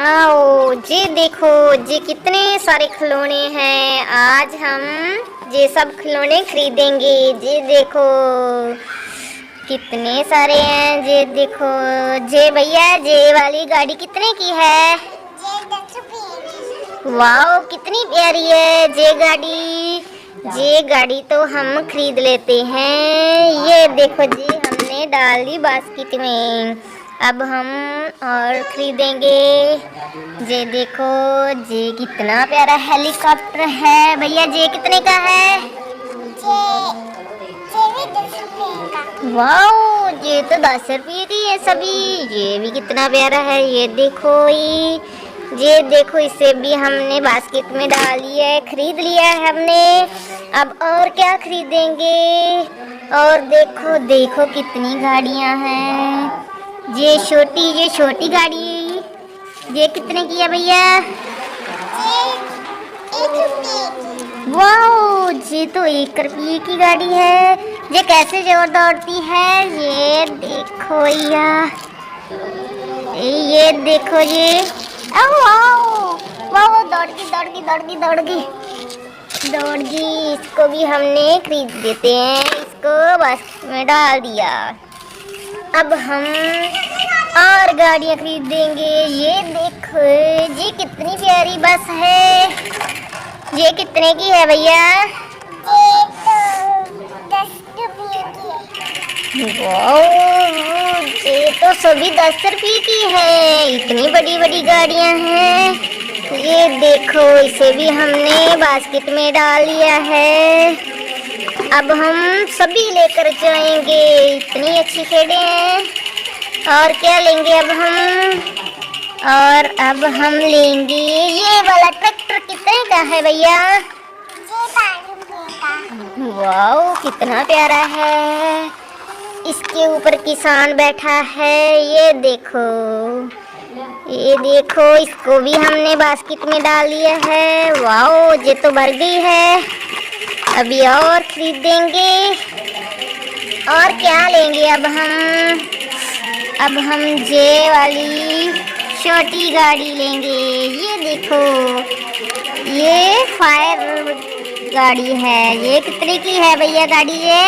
आओ जी, देखो जी कितने सारे खिलौने हैं। आज हम ये सब खिलौने खरीदेंगे। जी देखो कितने सारे हैं। ये देखो जे भैया, जे वाली गाड़ी कितने की है? वाओ कितनी प्यारी है जे गाड़ी। ये गाड़ी तो हम खरीद लेते हैं। ये देखो जी, हमने डाल दी बास्केट में। अब हम और खरीदेंगे। ये देखो ये कितना प्यारा हेलीकॉप्टर है। भैया ये कितने का है? वाओ ये तो 10 रुपये की है सभी। ये भी कितना प्यारा है। ये देखो इसे भी हमने बास्केट में डाल लिया है, खरीद लिया है हमने। अब और क्या खरीदेंगे? और देखो देखो कितनी गाड़ियां हैं। ये छोटी गाड़ी ये कितने की है भैया? वाओ ये तो 1 रुपये की गाड़ी है। ये कैसे जोर दौड़ती है। ये देखो भैया, ये देखो ये। वाओ दौड़ गई। इसको भी हमने खरीद देते हैं। इसको बस में डाल दिया। अब हम और गाड़ियाँ खरीदेंगे। ये देखो ये कितनी प्यारी बस है। ये कितने की है भैया? ये तो सभी 10 रुपये की है। इतनी बड़ी बड़ी गाड़ियाँ हैं। ये देखो इसे भी हमने बास्केट में डाल लिया है। अब हम सभी लेकर जाएंगे। इतनी अच्छी खेड़े हैं। और क्या लेंगे अब हम? और अब हम लेंगे ये वाला ट्रैक्टर। कितने का है भैया? वाओ कितना प्यारा है। इसके ऊपर किसान बैठा है। ये देखो इसको भी हमने बास्केट में डाल लिया है। वाओ ये तो भर गई है। अभी और खरीदेंगे। और क्या लेंगे अब हम? अब हम ये वाली छोटी गाड़ी लेंगे। ये देखो ये फायर गाड़ी है। ये कितने की है भैया गाड़ी? ये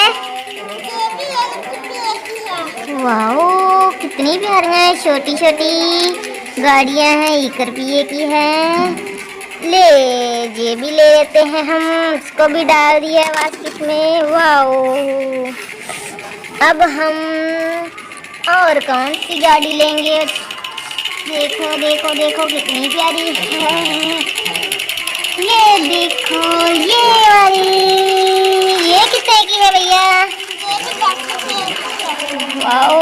वाओ कितनी प्यारी है। छोटी गाड़ियां हैं। 1 रुपये की है। ये भी ले लेते हैं हम। इसको भी डाल दिया बास्केट में। वाओ अब हम और कौन सी गाड़ी लेंगे? देखो कितनी प्यारी है। ये देखो ये वाली। ये कितने की है भैया? वाओ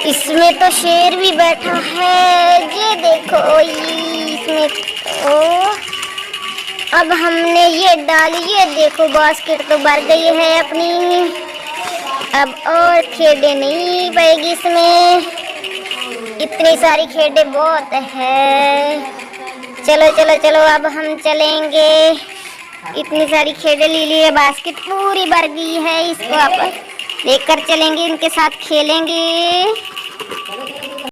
इसमें तो शेर भी बैठा है। ये देखो इसमें अब हमने ये डाली। ये देखो बास्केट तो भर गई है अपनी। अब और खेड़े नहीं पाएगी इसमें। इतनी सारी खेड़े बहुत है। चलो अब हम चलेंगे। इतनी सारी खेड़े ले लिए। बास्केट पूरी भर गई है। इसको आप लेकर चलेंगे, इनके साथ खेलेंगे।